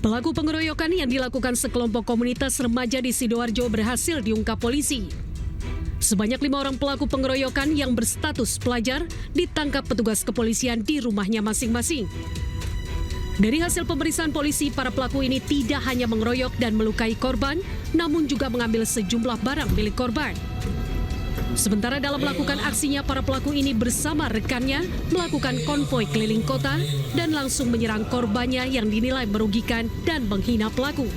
Pelaku pengeroyokan yang dilakukan sekelompok komunitas remaja di Sidoarjo berhasil diungkap polisi. Sebanyak 5 orang pelaku pengeroyokan yang berstatus pelajar ditangkap petugas kepolisian di rumahnya masing-masing. Dari hasil pemeriksaan polisi, para pelaku ini tidak hanya mengeroyok dan melukai korban, namun juga mengambil sejumlah barang milik korban. Sementara dalam melakukan aksinya, para pelaku ini bersama rekannya melakukan konvoi keliling kota dan langsung menyerang korbannya yang dinilai merugikan dan menghina pelaku.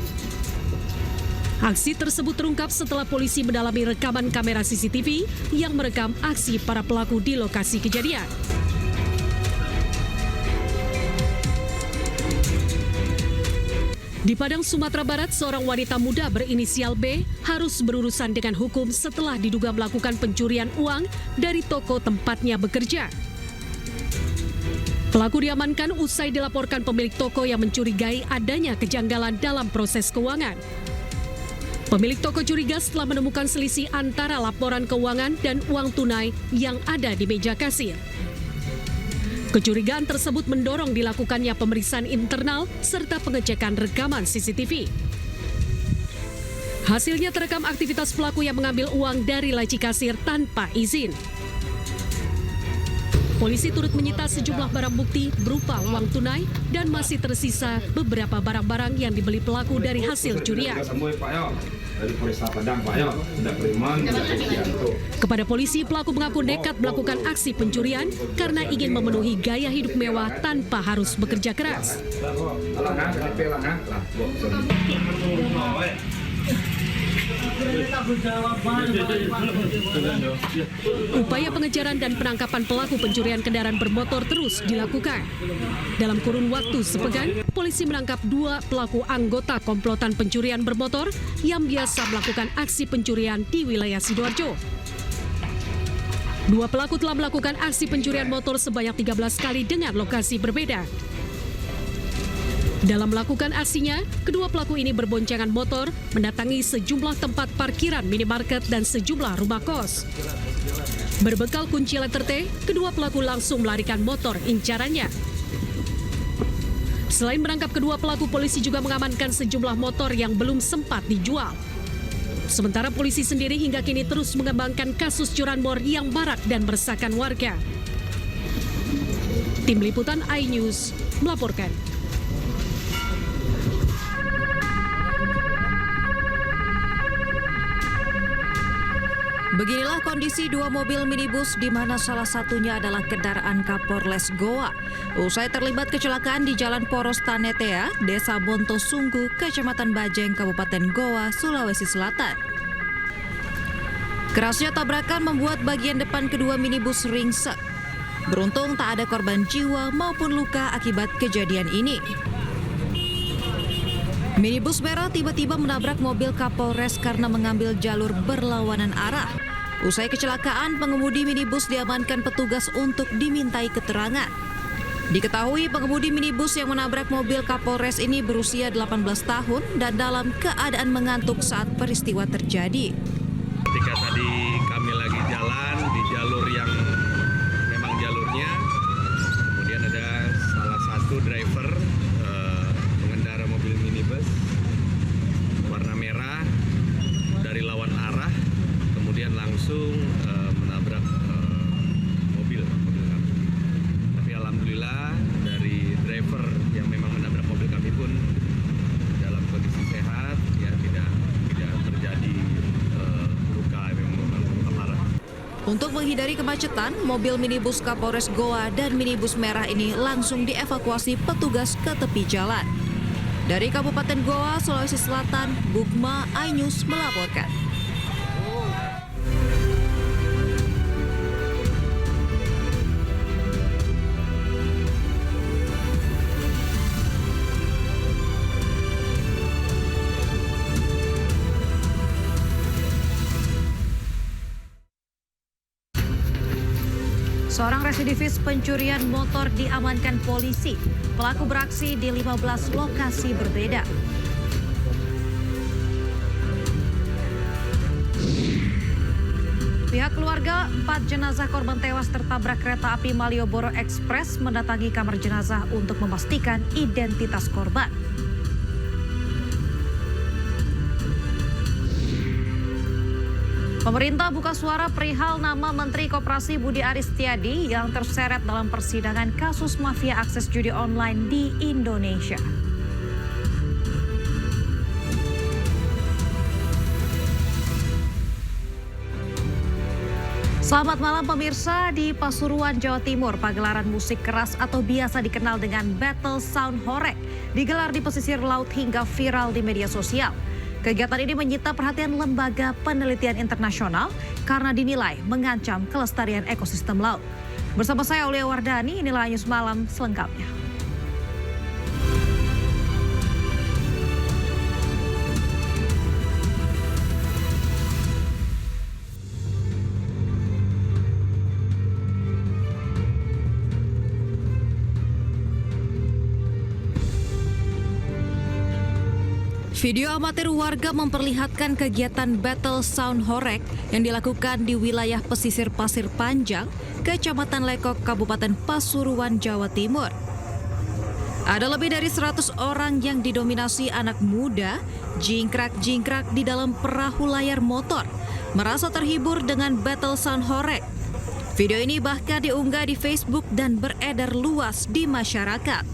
Aksi tersebut terungkap setelah polisi mendalami rekaman kamera CCTV yang merekam aksi para pelaku di lokasi kejadian. Di Padang, Sumatera Barat, seorang wanita muda berinisial B harus berurusan dengan hukum setelah diduga melakukan pencurian uang dari toko tempatnya bekerja. Pelaku diamankan usai dilaporkan pemilik toko yang mencurigai adanya kejanggalan dalam proses keuangan. Pemilik toko curiga setelah menemukan selisih antara laporan keuangan dan uang tunai yang ada di meja kasir. Kecurigaan tersebut mendorong dilakukannya pemeriksaan internal serta pengecekan rekaman CCTV. Hasilnya terekam aktivitas pelaku yang mengambil uang dari laci kasir tanpa izin. Polisi turut menyita sejumlah barang bukti berupa uang tunai dan masih tersisa beberapa barang-barang yang dibeli pelaku dari hasil curian. Kepada polisi, pelaku mengaku nekat melakukan aksi pencurian karena ingin memenuhi gaya hidup mewah tanpa harus bekerja keras. Upaya pengejaran dan penangkapan pelaku pencurian kendaraan bermotor terus dilakukan. Dalam kurun waktu sepekan, polisi menangkap 2 pelaku anggota komplotan pencurian bermotor yang biasa melakukan aksi pencurian di wilayah Sidoarjo. 2 pelaku telah melakukan aksi pencurian motor sebanyak 13 kali dengan lokasi berbeda. Dalam melakukan aksinya, kedua pelaku ini berboncengan motor mendatangi sejumlah tempat parkiran minimarket dan sejumlah rumah kos. Berbekal kunci letter T, kedua pelaku langsung melarikan motor incarannya. Selain menangkap kedua pelaku, polisi juga mengamankan sejumlah motor yang belum sempat dijual. Sementara polisi sendiri hingga kini terus mengembangkan kasus curanmor yang marak dan meresahkan warga. Tim Liputan iNews melaporkan. Beginilah kondisi 2 mobil minibus di mana salah satunya adalah kendaraan Kapolres Goa. Usai terlibat kecelakaan di Jalan Poros Tanetea, Desa Bontosunggu, Kecamatan Bajeng, Kabupaten Goa, Sulawesi Selatan. Kerasnya tabrakan membuat bagian depan kedua minibus ringsek. Beruntung tak ada korban jiwa maupun luka akibat kejadian ini. Minibus merah tiba-tiba menabrak mobil Kapolres karena mengambil jalur berlawanan arah. Usai kecelakaan, pengemudi minibus diamankan petugas untuk dimintai keterangan. Diketahui pengemudi minibus yang menabrak mobil Kapolres ini berusia 18 tahun dan dalam keadaan mengantuk saat peristiwa terjadi. Ketika tadi kami lagi jalan di jalur yang memang jalurnya, kemudian ada salah satu driver pengendara mobil minibus warna merah dari lawan arah, kemudian langsung menabrak mobil kami. Tapi alhamdulillah dari driver yang memang menabrak mobil kami pun dalam kondisi sehat, ya tidak terjadi luka parah. Untuk menghindari kemacetan, mobil minibus Kapolres Goa dan minibus merah ini langsung dievakuasi petugas ke tepi jalan. Dari Kabupaten Goa, Sulawesi Selatan, Bukma iNews melaporkan. Seorang residivis pencurian motor diamankan polisi. Pelaku beraksi di 15 lokasi berbeda. Pihak keluarga 4 jenazah korban tewas tertabrak kereta api Malioboro Express mendatangi kamar jenazah untuk memastikan identitas korban. Pemerintah buka suara perihal nama Menteri Koperasi Budi Aris Setiadi yang terseret dalam persidangan kasus mafia akses judi online di Indonesia. Selamat malam pemirsa. Di Pasuruan, Jawa Timur, pagelaran musik keras atau biasa dikenal dengan Battle Sound Horeg digelar di pesisir laut hingga viral di media sosial. Kegiatan ini menyita perhatian lembaga penelitian internasional karena dinilai mengancam kelestarian ekosistem laut. Bersama saya Aulia Wardani, inilah News Malam selengkapnya. Video amatir warga memperlihatkan kegiatan Battle Sound Horeg yang dilakukan di wilayah pesisir Pasir Panjang, Kecamatan Lekok, Kabupaten Pasuruan, Jawa Timur. Ada lebih dari 100 orang yang didominasi anak muda, jingkrak-jingkrak di dalam perahu layar motor, merasa terhibur dengan Battle Sound Horeg. Video ini bahkan diunggah di Facebook dan beredar luas di masyarakat.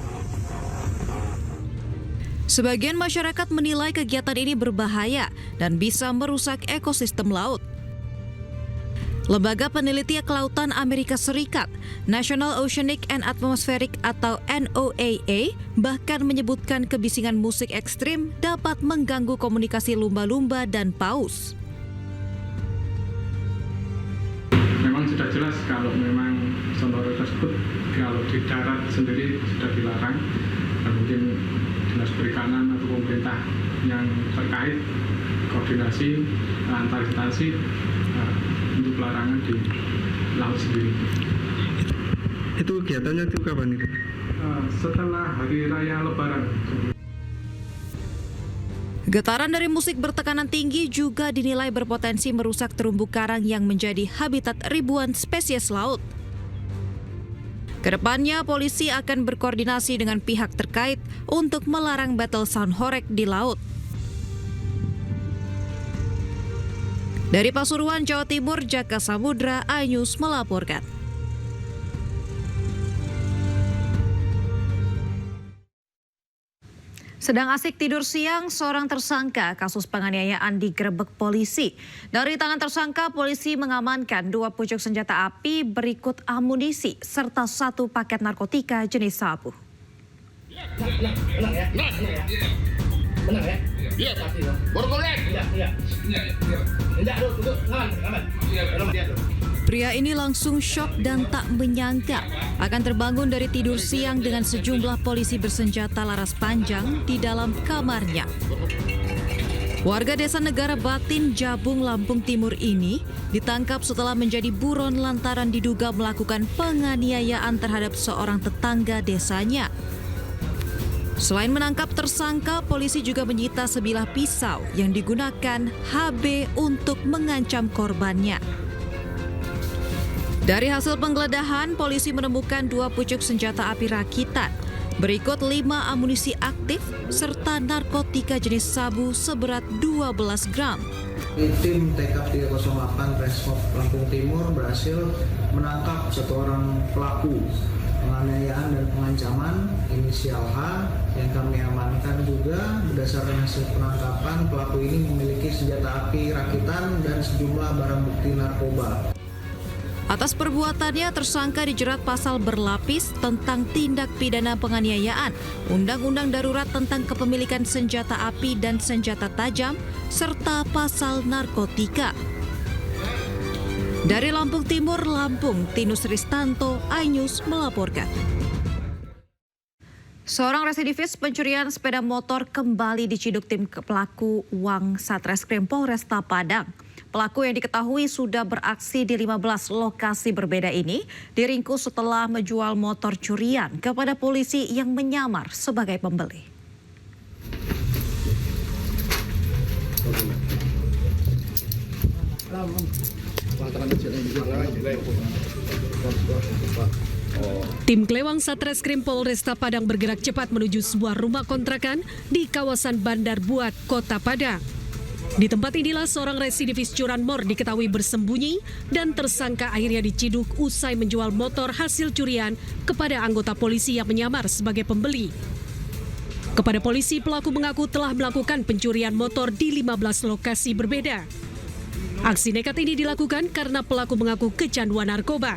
Sebagian masyarakat menilai kegiatan ini berbahaya dan bisa merusak ekosistem laut. Lembaga Peneliti Kelautan Amerika Serikat, National Oceanic and Atmospheric atau NOAA, bahkan menyebutkan kebisingan musik ekstrim dapat mengganggu komunikasi lumba-lumba dan paus. Memang sudah jelas kalau memang sound tersebut kalau di darat sendiri sudah dilarang, dan mungkin Dinas Perikanan atau pemerintah yang terkait koordinasi antar instansi untuk pelarangan di laut sendiri. Itu kegiatannya itu kapan itu? Setelah Hari Raya Lebaran. Getaran dari musik bertekanan tinggi juga dinilai berpotensi merusak terumbu karang yang menjadi habitat ribuan spesies laut. Kedepannya, polisi akan berkoordinasi dengan pihak terkait untuk melarang Battle Sound Horeg di laut. Dari Pasuruan, Jawa Timur, Jaka Samudra, iNews melaporkan. Sedang asik tidur siang, seorang tersangka kasus penganiayaan digerebek polisi. Dari tangan tersangka, polisi mengamankan 2 pucuk senjata api berikut amunisi serta 1 paket narkotika jenis sabu. Menang ya? Iya, pasti. Borgolek. Iya. Tidak, duduk. Aman. Pria ini langsung syok dan tak menyangka akan terbangun dari tidur siang dengan sejumlah polisi bersenjata laras panjang di dalam kamarnya. Warga desa Negara Batin, Jabung, Lampung Timur ini ditangkap setelah menjadi buron lantaran diduga melakukan penganiayaan terhadap seorang tetangga desanya. Selain menangkap tersangka, polisi juga menyita sebilah pisau yang digunakan HB untuk mengancam korbannya. Dari hasil penggeledahan, polisi menemukan 2 pucuk senjata api rakitan, berikut 5 amunisi aktif, serta narkotika jenis sabu seberat 12 gram. Tim TK 308 Resmob Lampung Timur berhasil menangkap 1 orang pelaku penganiayaan dan pengancaman inisial H yang kami amankan juga. Berdasarkan hasil penangkapan, pelaku ini memiliki senjata api rakitan dan sejumlah barang bukti narkoba. Atas perbuatannya, tersangka dijerat pasal berlapis tentang tindak pidana penganiayaan, Undang-Undang Darurat tentang kepemilikan senjata api dan senjata tajam, serta pasal narkotika. Dari Lampung Timur, Lampung, Tinus Ristanto, iNews melaporkan. Seorang residivis pencurian sepeda motor kembali diciduk tim pelaku uang Satreskrim Polresta Padang. Pelaku yang diketahui sudah beraksi di 15 lokasi berbeda ini diringkus setelah menjual motor curian kepada polisi yang menyamar sebagai pembeli. Tim Klewang Satreskrim Polresta Padang bergerak cepat menuju sebuah rumah kontrakan di kawasan Bandar Buat, Kota Padang. Di tempat inilah seorang residivis curanmor diketahui bersembunyi dan tersangka akhirnya diciduk usai menjual motor hasil curian kepada anggota polisi yang menyamar sebagai pembeli. Kepada polisi, pelaku mengaku telah melakukan pencurian motor di 15 lokasi berbeda. Aksi nekat ini dilakukan karena pelaku mengaku kecanduan narkoba.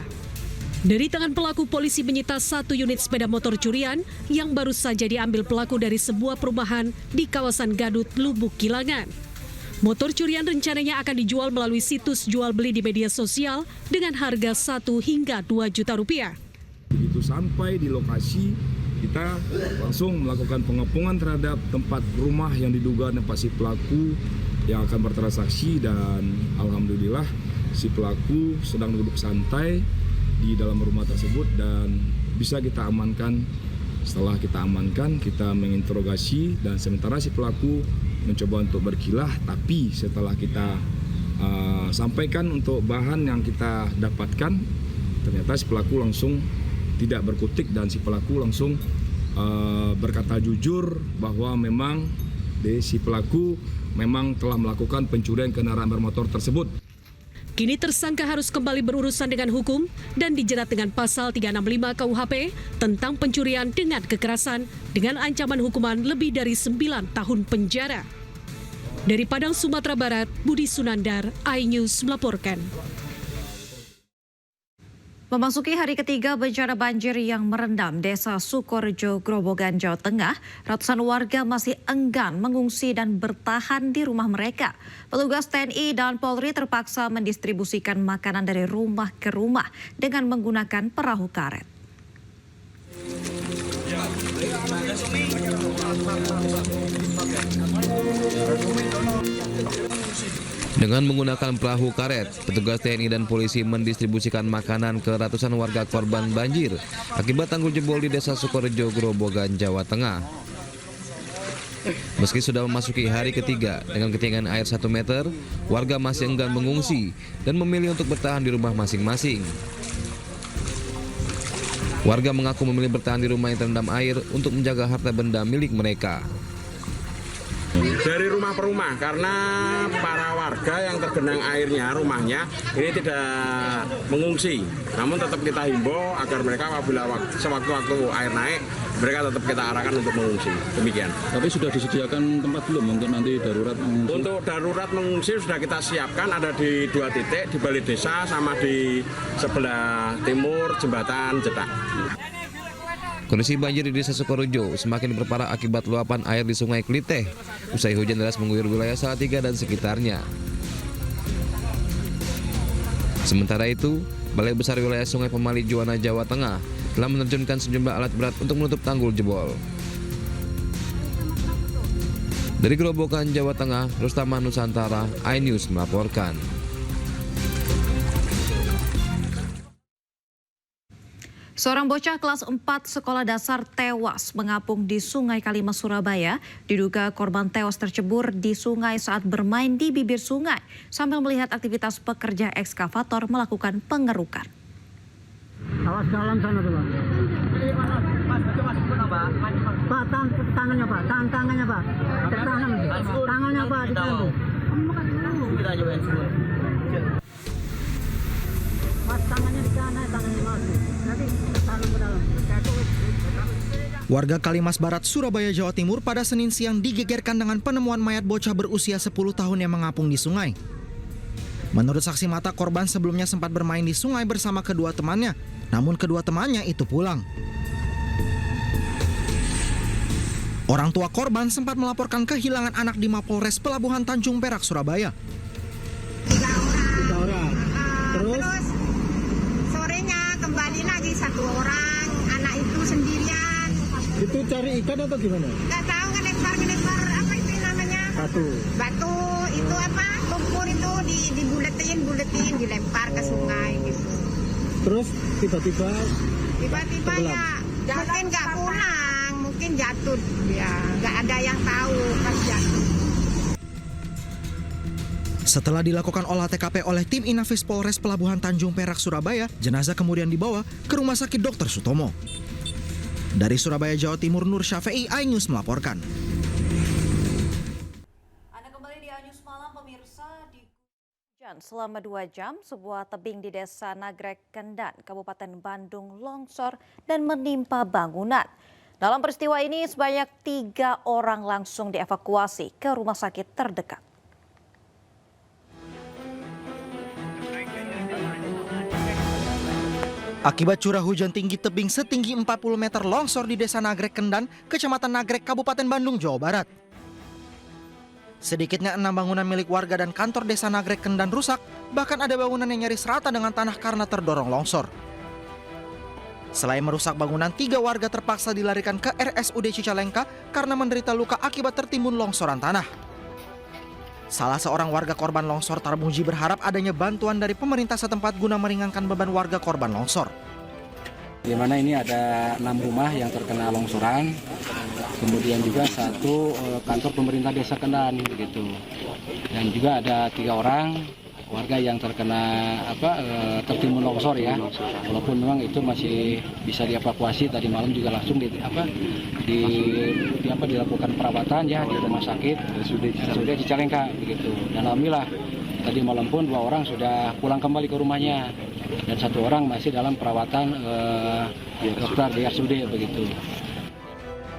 Dari tangan pelaku, polisi menyita 1 unit sepeda motor curian yang baru saja diambil pelaku dari sebuah perumahan di kawasan Gadut, Lubuk Kilangan. Motor curian rencananya akan dijual melalui situs jual beli di media sosial dengan harga 1 hingga 2 juta rupiah. Begitu sampai di lokasi, kita langsung melakukan pengepungan terhadap tempat rumah yang diduga tempat si pelaku yang akan bertransaksi, dan alhamdulillah si pelaku sedang duduk santai di dalam rumah tersebut dan bisa kita amankan. Setelah kita amankan, kita menginterogasi dan sementara si pelaku mencoba untuk berkilah, tapi setelah kita sampaikan untuk bahan yang kita dapatkan, ternyata si pelaku langsung tidak berkutik dan si pelaku langsung berkata jujur bahwa memang si pelaku memang telah melakukan pencurian kendaraan bermotor tersebut. Kini tersangka harus kembali berurusan dengan hukum dan dijerat dengan pasal 365 KUHP tentang pencurian dengan kekerasan dengan ancaman hukuman lebih dari 9 tahun penjara. Dari Padang, Sumatera Barat, Budi Sunandar, iNews melaporkan. Memasuki hari ketiga bencana banjir yang merendam Desa Sukorejo, Grobogan, Jawa Tengah, ratusan warga masih enggan mengungsi dan bertahan di rumah mereka. Petugas TNI dan Polri terpaksa mendistribusikan makanan dari rumah ke rumah dengan menggunakan perahu karet. Dengan menggunakan perahu karet, petugas TNI dan polisi mendistribusikan makanan ke ratusan warga korban banjir akibat tanggul jebol di Desa Sukorejo, Grobogan, Jawa Tengah. Meski sudah memasuki hari ketiga dengan ketinggian air 1 meter, warga masih enggan mengungsi dan memilih untuk bertahan di rumah masing-masing. Warga mengaku memilih bertahan di rumah yang terendam air untuk menjaga harta benda milik mereka. Dari rumah per rumah, karena para warga yang tergenang airnya rumahnya ini tidak mengungsi, namun tetap kita himbau agar mereka apabila sewaktu-waktu air naik, mereka tetap kita arahkan untuk mengungsi. Demikian. Tapi sudah disediakan tempat belum untuk nanti darurat mengungsi? Untuk darurat mengungsi sudah kita siapkan, ada di 2 titik, di Balai Desa sama di sebelah timur Jembatan Jedak. Kondisi banjir di Desa Sukorejo semakin berparah akibat luapan air di Sungai Kliteh usai hujan deras mengguyur wilayah Salatiga dan sekitarnya. Sementara itu, Balai Besar Wilayah Sungai Pemali, Juwana, Jawa Tengah telah menerjunkan sejumlah alat berat untuk menutup tanggul jebol. Dari Grobogan, Jawa Tengah, Rustaman Nusantara, iNews melaporkan. Seorang bocah kelas 4 sekolah dasar tewas mengapung di Sungai Kalimas, Surabaya. Diduga korban tewas tercebur di sungai saat bermain di bibir sungai sambil melihat aktivitas pekerja ekskavator melakukan pengerukan. Awas ke dalam sana tuh, Pak. Pak, tangannya, Pak. Tangannya, Pak. Tangannya, Pak. Di tangan tuh. Mas, tangannya di sana, tangannya masuk. Nanti taruh ke dalam. Warga Kalimas Barat, Surabaya, Jawa Timur pada Senin siang digegerkan dengan penemuan mayat bocah berusia 10 tahun yang mengapung di sungai. Menurut saksi mata, korban sebelumnya sempat bermain di sungai bersama kedua temannya, namun kedua temannya itu pulang. Orang tua korban sempat melaporkan kehilangan anak di Mapolres Pelabuhan Tanjung Perak, Surabaya. 3 orang. Terus sorenya kembali lagi 1 orang, anak itu sendirian. Itu cari ikan atau gimana? Nggak tahu, ngelempar apa itu namanya? Batu itu apa? Lumpur itu dibuletin dilempar ke sungai gitu. Terus tiba-tiba ya mungkin nggak pulang, mungkin jatuh ya, nggak ada yang tahu pas jatuh. Setelah dilakukan olah TKP oleh tim Inafis Polres Pelabuhan Tanjung Perak, Surabaya, jenazah kemudian dibawa ke Rumah Sakit Dr. Sutomo. Dari Surabaya, Jawa Timur, Nur Syafei, iNews melaporkan. Anda kembali di iNews Malam. Selama 2 jam, sebuah tebing di Desa Nagrek Kendan, Kabupaten Bandung longsor dan menimpa bangunan. Dalam peristiwa ini sebanyak 3 orang langsung dievakuasi ke rumah sakit terdekat. Akibat curah hujan tinggi, tebing setinggi 40 meter longsor di Desa Nagrek Kendan, Kecamatan Nagrek, Kabupaten Bandung, Jawa Barat. Sedikitnya 6 bangunan milik warga dan kantor Desa Nagrek Kendan rusak, bahkan ada bangunan yang nyaris rata dengan tanah karena terdorong longsor. Selain merusak bangunan, 3 warga terpaksa dilarikan ke RSUD Cicalengka karena menderita luka akibat tertimbun longsoran tanah. Salah seorang warga korban longsor, Tarmuji, berharap adanya bantuan dari pemerintah setempat guna meringankan beban warga korban longsor. Di mana ini ada 6 rumah yang terkena longsoran, kemudian juga 1 kantor pemerintah Desa Kendan begitu, dan juga ada 3 orang warga yang terkena tertimbun longsor ya. Walaupun memang itu masih bisa dievakuasi, tadi malam juga langsung dilakukan perawatan ya di rumah sakit RSUD Cicalengka begitu. Dan alhamdulillah tadi malam pun 2 orang sudah pulang kembali ke rumahnya dan 1 orang masih dalam perawatan dokter di RSUD begitu.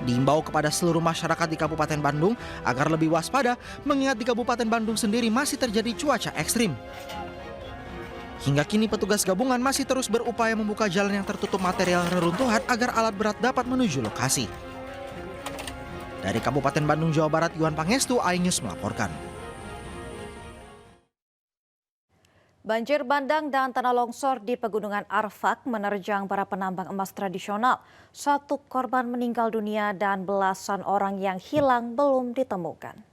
Diimbau kepada seluruh masyarakat di Kabupaten Bandung agar lebih waspada, mengingat di Kabupaten Bandung sendiri masih terjadi cuaca ekstrim. Hingga kini petugas gabungan masih terus berupaya membuka jalan yang tertutup material reruntuhan agar alat berat dapat menuju lokasi. Dari Kabupaten Bandung, Jawa Barat, Yuhan Pangestu, iNews melaporkan. Banjir bandang dan tanah longsor di Pegunungan Arfak menerjang para penambang emas tradisional. 1 korban meninggal dunia dan belasan orang yang hilang belum ditemukan.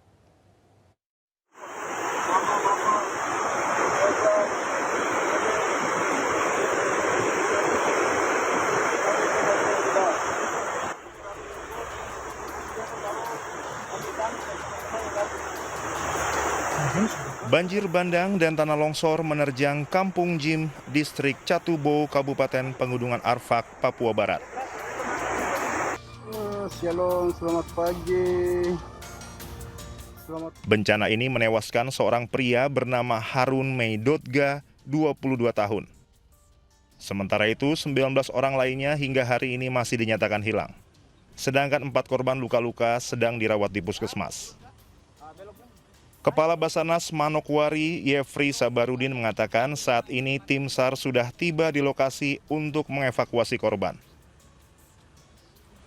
Banjir bandang dan tanah longsor menerjang Kampung Jim, Distrik Catubo, Kabupaten Pegunungan Arfak, Papua Barat. Shalom, selamat pagi. Bencana ini menewaskan seorang pria bernama Harun Meidotga, 22 tahun. Sementara itu, 19 orang lainnya hingga hari ini masih dinyatakan hilang. Sedangkan 4 korban luka-luka sedang dirawat di puskesmas. Kepala Basarnas Manokwari, Yefri Sabarudin, mengatakan saat ini tim SAR sudah tiba di lokasi untuk mengevakuasi korban.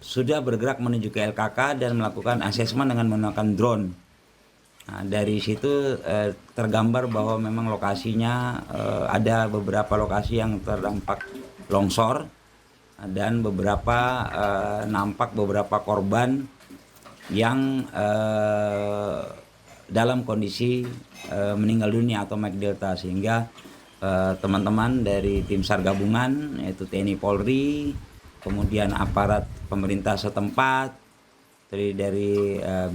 Sudah bergerak menuju ke LKK dan melakukan asesmen dengan menggunakan drone. Nah, dari situ tergambar bahwa memang lokasinya ada beberapa lokasi yang terdampak longsor dan nampak beberapa korban yang dalam kondisi meninggal dunia atau MAC Delta, sehingga teman-teman dari tim SAR gabungan yaitu TNI Polri, kemudian aparat pemerintah setempat, dari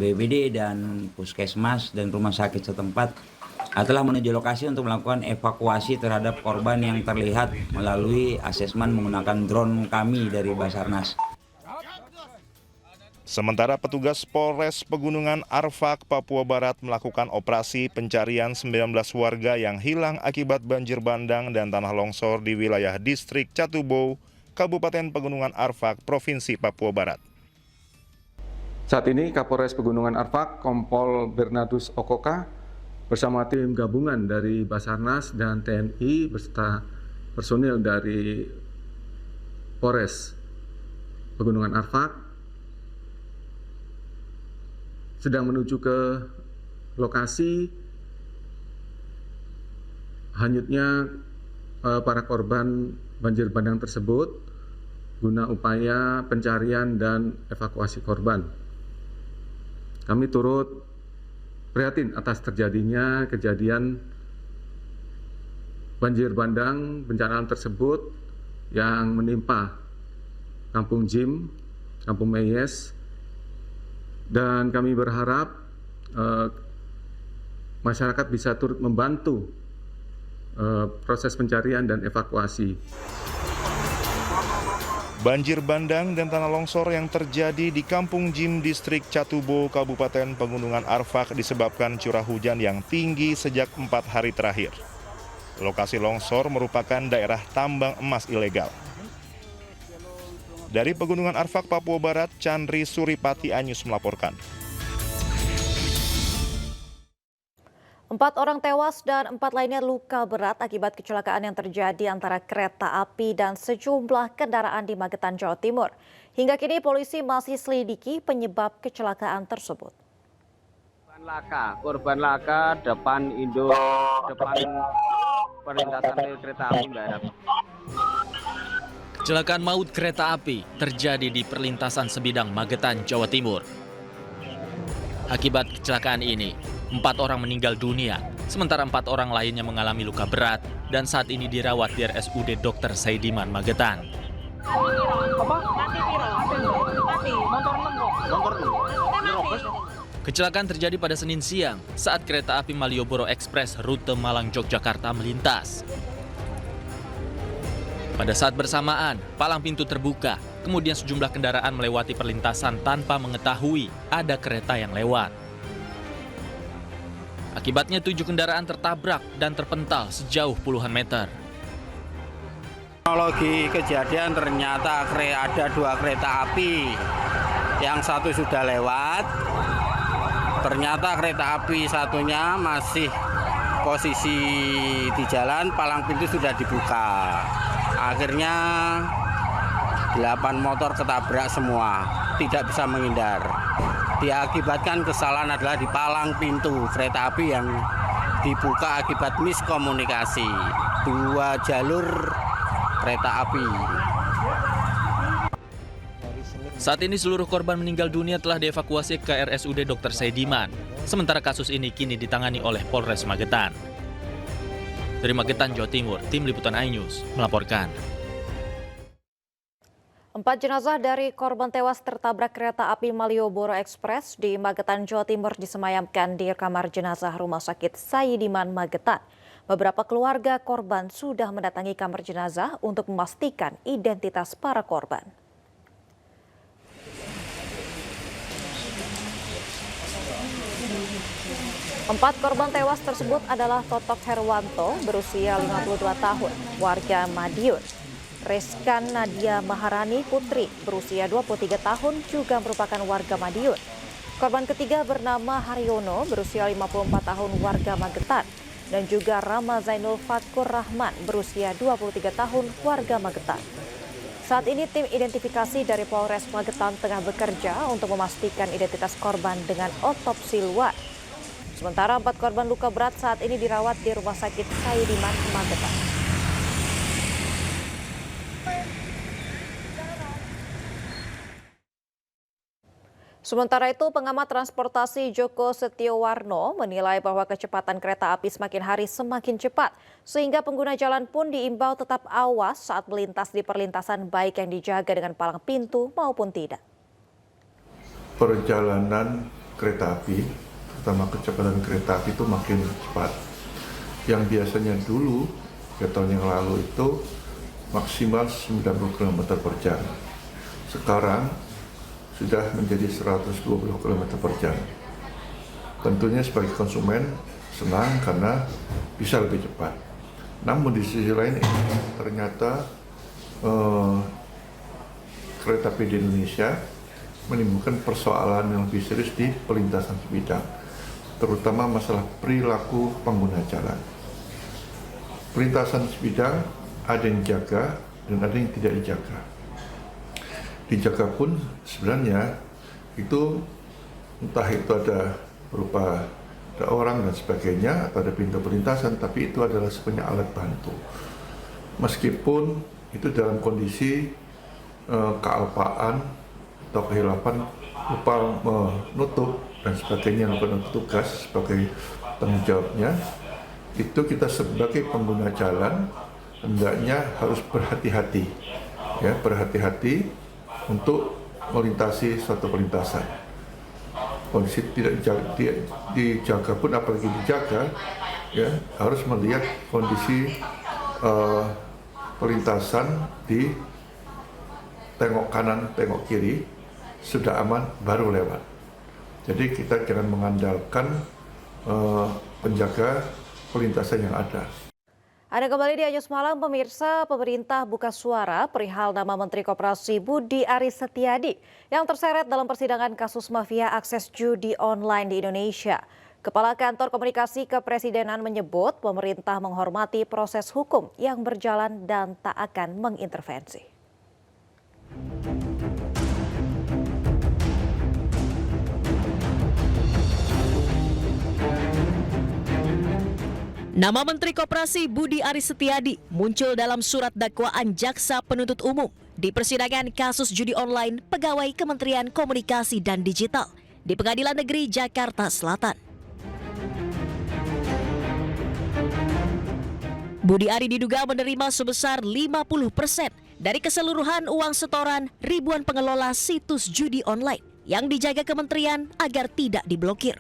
BPBD dan puskesmas dan rumah sakit setempat telah menuju lokasi untuk melakukan evakuasi terhadap korban yang terlihat melalui asesmen menggunakan drone kami dari Basarnas. Sementara petugas Polres Pegunungan Arfak, Papua Barat melakukan operasi pencarian 19 warga yang hilang akibat banjir bandang dan tanah longsor di wilayah Distrik Catubo, Kabupaten Pegunungan Arfak, Provinsi Papua Barat. Saat ini Kapolres Pegunungan Arfak, Kompol Bernardus Okoka, bersama tim gabungan dari Basarnas dan TNI beserta personil dari Polres Pegunungan Arfak sedang menuju ke lokasi hanyutnya para korban banjir bandang tersebut guna upaya pencarian dan evakuasi korban. Kami turut prihatin atas terjadinya kejadian banjir bandang bencana alam tersebut yang menimpa Kampung Jim, Kampung Meyes, dan kami berharap masyarakat bisa turut membantu proses pencarian dan evakuasi. Banjir bandang dan tanah longsor yang terjadi di Kampung Jim, Distrik Catubo, Kabupaten Pegunungan Arfak disebabkan curah hujan yang tinggi sejak 4 hari terakhir. Lokasi longsor merupakan daerah tambang emas ilegal. Dari Pegunungan Arfak, Papua Barat, Chandri Suripati Anyus melaporkan. 4 orang tewas dan 4 lainnya luka berat akibat kecelakaan yang terjadi antara kereta api dan sejumlah kendaraan di Magetan, Jawa Timur. Hingga kini polisi masih selidiki penyebab kecelakaan tersebut. Korban laka depan perlintasan rel kereta api Barat. Kecelakaan maut kereta api terjadi di perlintasan Sebidang, Magetan, Jawa Timur. Akibat kecelakaan ini, 4 orang meninggal dunia, sementara 4 orang lainnya mengalami luka berat dan saat ini dirawat di RSUD Dr. Saidiman, Magetan. Kecelakaan terjadi pada Senin siang saat kereta api Malioboro Express rute Malang Yogyakarta melintas. Pada saat bersamaan, palang pintu terbuka, kemudian sejumlah kendaraan melewati perlintasan tanpa mengetahui ada kereta yang lewat. Akibatnya 7 kendaraan tertabrak dan terpental sejauh puluhan meter. Kronologi kejadian ternyata ada 2 kereta api, yang satu sudah lewat. Ternyata kereta api satunya masih posisi di jalan, palang pintu sudah dibuka. Akhirnya 8 motor ketabrak semua, tidak bisa menghindar. Diakibatkan kesalahan adalah di palang pintu kereta api yang dibuka akibat miskomunikasi 2 jalur kereta api. Saat ini seluruh korban meninggal dunia telah dievakuasi ke RSUD Dr. Saidiman. Sementara kasus ini kini ditangani oleh Polres Magetan. Dari Magetan, Jawa Timur, Tim Liputan iNews melaporkan. 4 jenazah dari korban tewas tertabrak kereta api Malioboro Express di Magetan, Jawa Timur disemayamkan di kamar jenazah Rumah Sakit Saidiman, Magetan. Beberapa keluarga korban sudah mendatangi kamar jenazah untuk memastikan identitas para korban. Empat korban tewas tersebut adalah Totok Herwanto, berusia 52 tahun, warga Madiun. Reskan Nadia Maharani Putri, berusia 23 tahun, juga merupakan warga Madiun. Korban ketiga bernama Haryono, berusia 54 tahun, warga Magetan. Dan juga Rama Zainul Fatkur Rahman, berusia 23 tahun, warga Magetan. Saat ini tim identifikasi dari Polres Magetan tengah bekerja untuk memastikan identitas korban dengan otopsi luar. Sementara 4 korban luka berat saat ini dirawat di Rumah Sakit Saidiman, Magetan. Sementara itu, pengamat transportasi Joko Setiowarno menilai bahwa kecepatan kereta api semakin hari semakin cepat, sehingga pengguna jalan pun diimbau tetap awas saat melintas di perlintasan baik yang dijaga dengan palang pintu maupun tidak. Perjalanan kereta api, terutama kecepatan kereta api itu makin cepat. Yang biasanya dulu, 3 tahun yang lalu itu maksimal 90 km per jam. Sekarang sudah menjadi 120 km per jam. Tentunya sebagai konsumen senang karena bisa lebih cepat. Namun di sisi lain ternyata kereta api di Indonesia menimbulkan persoalan yang lebih serius di perlintasan sebidang, terutama masalah perilaku pengguna jalan. Perlintasan sebidang ada yang dijaga dan ada yang tidak dijaga. Dijaga pun sebenarnya itu entah itu ada berupa ada orang dan sebagainya atau ada pintu perlintasan, tapi itu adalah sebenarnya alat bantu. Meskipun itu dalam kondisi kealpaan atau kehilapan lupa menutup dan sebagainya, lupa petugas sebagai tanggung jawabnya, itu kita sebagai pengguna jalan hendaknya harus berhati-hati, ya, berhati-hati untuk melintasi suatu perlintasan. Kondisi tidak dijaga pun, apalagi dijaga, ya, harus melihat kondisi perlintasan di tengok kanan, tengok kiri, sudah aman baru lewat. Jadi kita jangan mengandalkan penjaga perlintasan yang ada. Ada kembali di Anyus Malang, pemirsa. Pemerintah buka suara perihal nama Menteri Koperasi Budi Aris Setiadi yang terseret dalam persidangan kasus mafia akses judi online di Indonesia. Kepala Kantor Komunikasi Kepresidenan menyebut pemerintah menghormati proses hukum yang berjalan dan tak akan mengintervensi. Nama Menteri Koperasi Budi Aris Setiadi muncul dalam surat dakwaan Jaksa Penuntut Umum di persidangan kasus judi online pegawai Kementerian Komunikasi dan Digital di Pengadilan Negeri Jakarta Selatan. Budi Ari diduga menerima sebesar 50% dari keseluruhan uang setoran ribuan pengelola situs judi online yang dijaga kementerian agar tidak diblokir.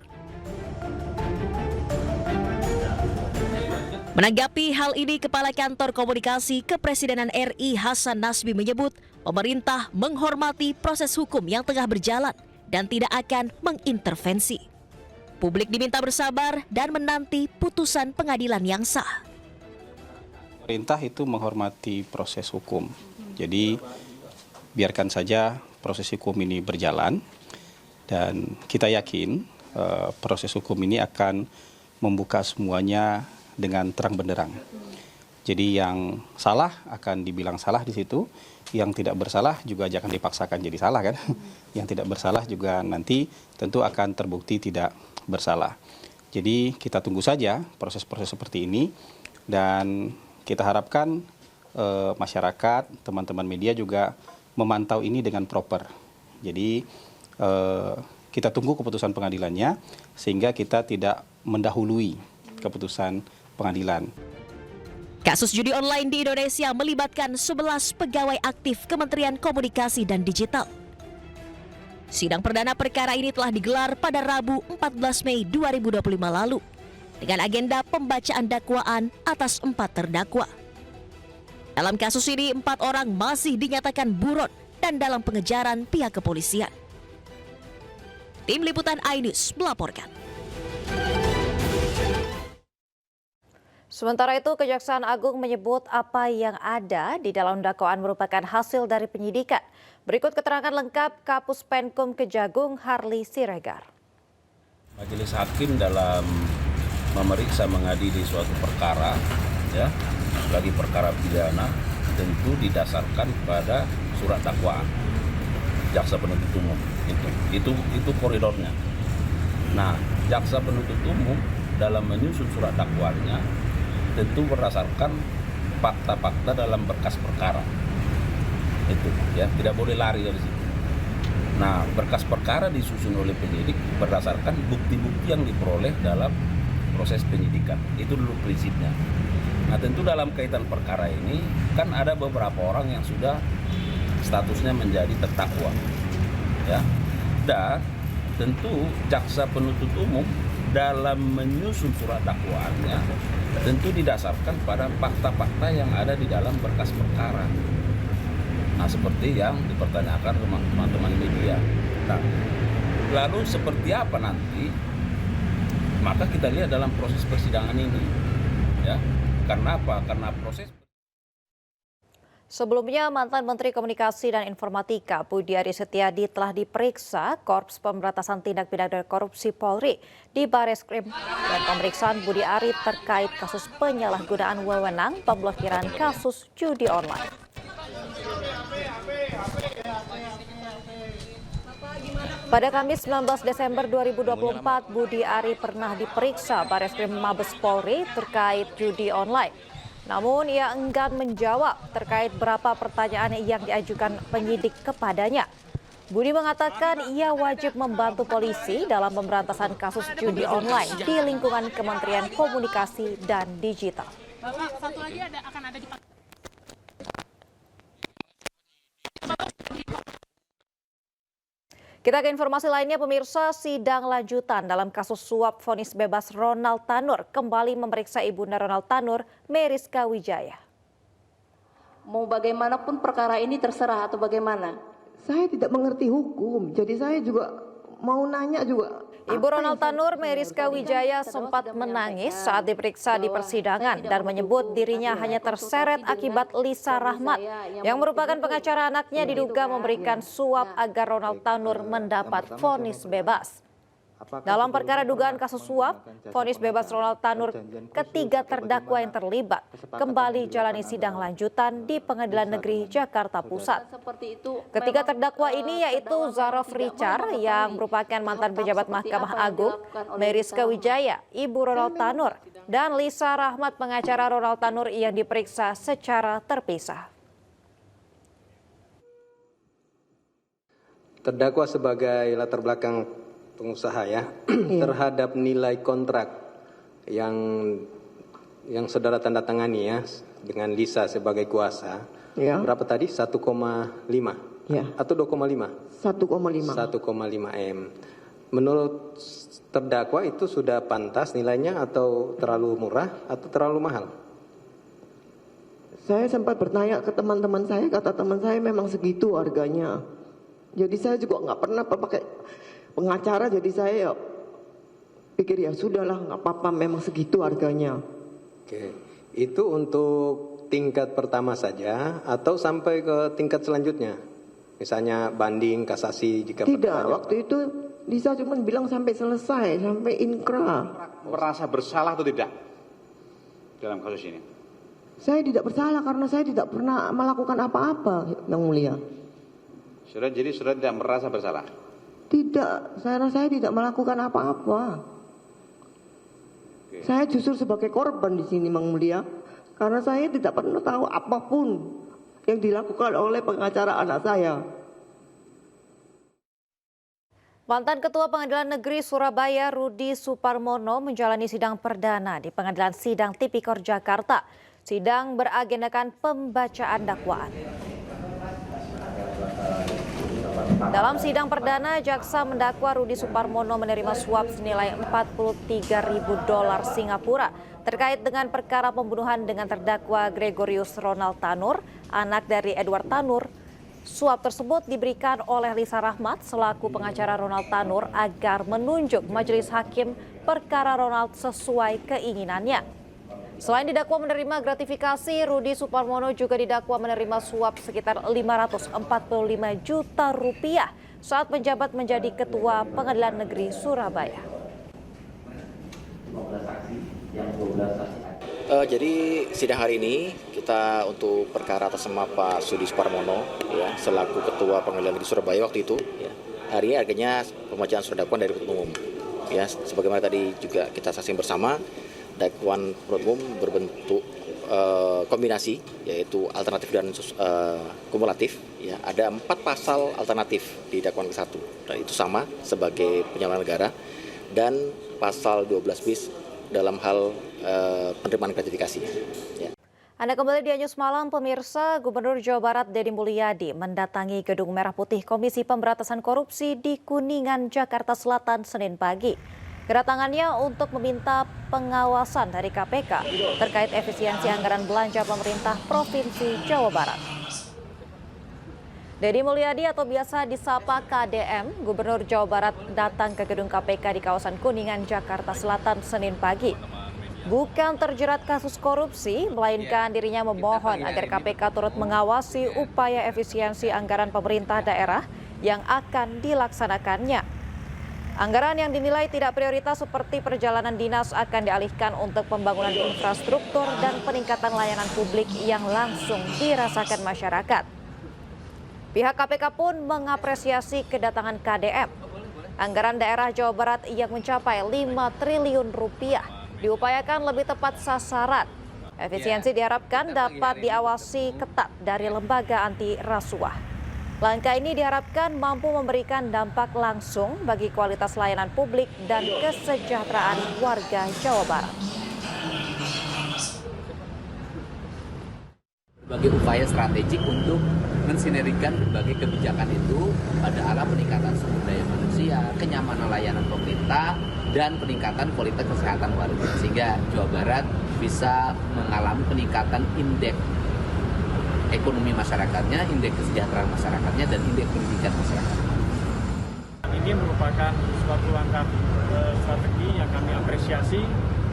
Menanggapi hal ini, Kepala Kantor Komunikasi Kepresidenan RI Hasan Nasbi menyebut pemerintah menghormati proses hukum yang tengah berjalan dan tidak akan mengintervensi. Publik diminta bersabar dan menanti putusan pengadilan yang sah. Pemerintah itu menghormati proses hukum. Jadi biarkan saja proses hukum ini berjalan dan kita yakin proses hukum ini akan membuka semuanya dengan terang benderang. Jadi yang salah akan dibilang salah di situ, yang tidak bersalah juga jangan dipaksakan jadi salah kan. Yang tidak bersalah juga nanti tentu akan terbukti tidak bersalah. Jadi kita tunggu saja proses-proses seperti ini dan kita harapkan masyarakat, teman-teman media juga memantau ini dengan proper. Jadi kita tunggu keputusan pengadilannya sehingga kita tidak mendahului keputusan pengadilan. Kasus judi online di Indonesia melibatkan 11 pegawai aktif Kementerian Komunikasi dan Digital. Sidang perdana perkara ini telah digelar pada Rabu 14 Mei 2025 lalu dengan agenda pembacaan dakwaan atas 4 terdakwa. Dalam kasus ini 4 orang masih dinyatakan buron dan dalam pengejaran pihak kepolisian. Tim Liputan iNews melaporkan. Sementara itu, Kejaksaan Agung menyebut apa yang ada di dalam dakwaan merupakan hasil dari penyidikan. Berikut keterangan lengkap Kapus Penkum Kejagung Harli Siregar. Majelis Hakim dalam memeriksa mengadili suatu perkara, ya, bagi perkara pidana tentu didasarkan pada surat dakwaan jaksa penuntut umum. Itu koridornya. Nah, jaksa penuntut umum dalam menyusun surat dakwaannya tentu berdasarkan fakta-fakta dalam berkas perkara. Itu ya, tidak boleh lari dari situ. Nah, berkas perkara disusun oleh penyidik berdasarkan bukti-bukti yang diperoleh dalam proses penyidikan. Itu dulu prinsipnya. Nah, tentu dalam kaitan perkara ini kan ada beberapa orang yang sudah statusnya menjadi terdakwa. Ya. Dan tentu jaksa penuntut umum dalam menyusun surat dakwaannya tentu didasarkan pada fakta-fakta yang ada di dalam berkas perkara. Nah, seperti yang dipertanyakan teman-teman media. Nah, lalu seperti apa nanti? Maka kita lihat dalam proses persidangan ini. Ya. Karena apa? Karena proses. Sebelumnya, mantan Menteri Komunikasi dan Informatika Budi Aris Setiadi telah diperiksa Korps Pemberantasan Tindak Pidana Korupsi Polri di Bareskrim dan pemeriksaan Budi Ari terkait kasus penyalahgunaan wewenang pemblokiran kasus judi online. Pada Kamis 19 Desember 2024, Budi Ari pernah diperiksa Bareskrim Mabes Polri terkait judi online. Namun ia enggan menjawab terkait berapa pertanyaan yang diajukan penyidik kepadanya. Budi mengatakan ia wajib membantu polisi dalam pemberantasan kasus judi online di lingkungan Kementerian Komunikasi dan Digital. Bapak, satu lagi akan ada di Kita ke informasi lainnya, pemirsa. Sidang lanjutan dalam kasus suap vonis bebas Ronald Tanur kembali memeriksa ibunda Ronald Tanur, Meriska Wijaya. Mau bagaimanapun perkara ini terserah atau bagaimana? Saya tidak mengerti hukum, jadi saya juga mau nanya juga. Ibu Ronald Tanur, Meriska Wijaya, sempat menangis saat diperiksa di persidangan dan menyebut dirinya hanya terseret akibat Lisa Rahmat yang merupakan pengacara anaknya diduga memberikan suap agar Ronald Tanur mendapat vonis bebas. Dalam perkara dugaan kasus suap, vonis bebas Ronald Tanur, ketiga terdakwa yang terlibat kembali jalani sidang lanjutan di Pengadilan Negeri Jakarta Pusat. Ketiga terdakwa ini yaitu Zarof Richard yang merupakan mantan pejabat Mahkamah Agung, Meriska Wijaya, Ibu Ronald Tanur, dan Lisa Rahmat, pengacara Ronald Tanur yang diperiksa secara terpisah. Terdakwa sebagai latar belakang pengusaha ya terhadap nilai kontrak yang saudara tanda tangani ya dengan Lisa sebagai kuasa berapa tadi 1,5 ya atau 2,5 1,5 M. Menurut terdakwa itu sudah pantas nilainya atau terlalu murah atau terlalu mahal? Saya sempat bertanya ke teman-teman saya, kata teman saya memang segitu harganya. Jadi saya juga nggak pernah pakai pengacara, jadi saya ya pikir ya sudahlah nggak apa-apa, memang segitu harganya. Oke, itu untuk tingkat pertama saja atau sampai ke tingkat selanjutnya? Misalnya banding, kasasi jika tidak, waktu itu Lisa cuma bilang sampai selesai, sampai inkra. Merasa bersalah atau tidak dalam kasus ini? Saya tidak bersalah karena saya tidak pernah melakukan apa-apa, Yang Mulia. Jadi saudara tidak merasa bersalah? Tidak, saya tidak melakukan apa-apa. Saya justru sebagai korban di sini, Mang Mulia, karena saya tidak pernah tahu apapun yang dilakukan oleh pengacara anak saya. Mantan Ketua Pengadilan Negeri Surabaya Rudi Suparmono menjalani sidang perdana di Pengadilan Sidang Tipikor Jakarta. Sidang beragendakan pembacaan dakwaan. Dalam sidang perdana, jaksa mendakwa Rudi Suparmono menerima suap senilai $43.000 Singapura terkait dengan perkara pembunuhan dengan terdakwa Gregorius Ronald Tanur, anak dari Edward Tanur. Suap tersebut diberikan oleh Lisa Rahmat selaku pengacara Ronald Tanur agar menunjuk majelis hakim perkara Ronald sesuai keinginannya. Selain didakwa menerima gratifikasi, Rudi Suparmono juga didakwa menerima suap sekitar $545 juta saat menjabat menjadi Ketua Pengadilan Negeri Surabaya. Jadi sidang hari ini kita untuk perkara atas nama Pak Rudi Suparmono ya selaku Ketua Pengadilan Negeri Surabaya waktu itu ya. Hari ini akhirnya pembacaan surat dakwaan dari penuntut umum. Ya, sebagaimana tadi juga kita saksikan bersama, dakwaan penuntut umum berbentuk kombinasi, yaitu alternatif dan kumulatif. Ya, ada 4 pasal alternatif di dakwaan ke-1, dan itu sama sebagai penyamaran negara, dan pasal 12 bis dalam hal penerimaan gratifikasi. Ya. Anda kembali di News Malam, pemirsa. Gubernur Jawa Barat Deddy Mulyadi mendatangi Gedung Merah Putih Komisi Pemberantasan Korupsi di Kuningan, Jakarta Selatan, Senin pagi. Kedatangannya untuk meminta pengawasan dari KPK terkait efisiensi anggaran belanja pemerintah Provinsi Jawa Barat. Deddy Mulyadi atau biasa disapa KDM, Gubernur Jawa Barat datang ke gedung KPK di kawasan Kuningan, Jakarta Selatan, Senin pagi. Bukan terjerat kasus korupsi, melainkan dirinya memohon agar KPK turut mengawasi upaya efisiensi anggaran pemerintah daerah yang akan dilaksanakannya. Anggaran yang dinilai tidak prioritas seperti perjalanan dinas akan dialihkan untuk pembangunan infrastruktur dan peningkatan layanan publik yang langsung dirasakan masyarakat. Pihak KPK pun mengapresiasi kedatangan KDM. Anggaran daerah Jawa Barat yang mencapai 5 triliun rupiah diupayakan lebih tepat sasaran. Efisiensi diharapkan dapat diawasi ketat dari lembaga anti rasuah. Langkah ini diharapkan mampu memberikan dampak langsung bagi kualitas layanan publik dan kesejahteraan warga Jawa Barat. Berbagai upaya strategik untuk mensinergikan berbagai kebijakan itu pada arah peningkatan sumber daya manusia, kenyamanan layanan pemerintah, dan peningkatan kualitas kesehatan warga, sehingga Jawa Barat bisa mengalami peningkatan indeks ekonomi masyarakatnya, indeks kesejahteraan masyarakatnya, dan indeks pendidikan masyarakat. Ini lagi merupakan suatu langkah strategi yang kami apresiasi,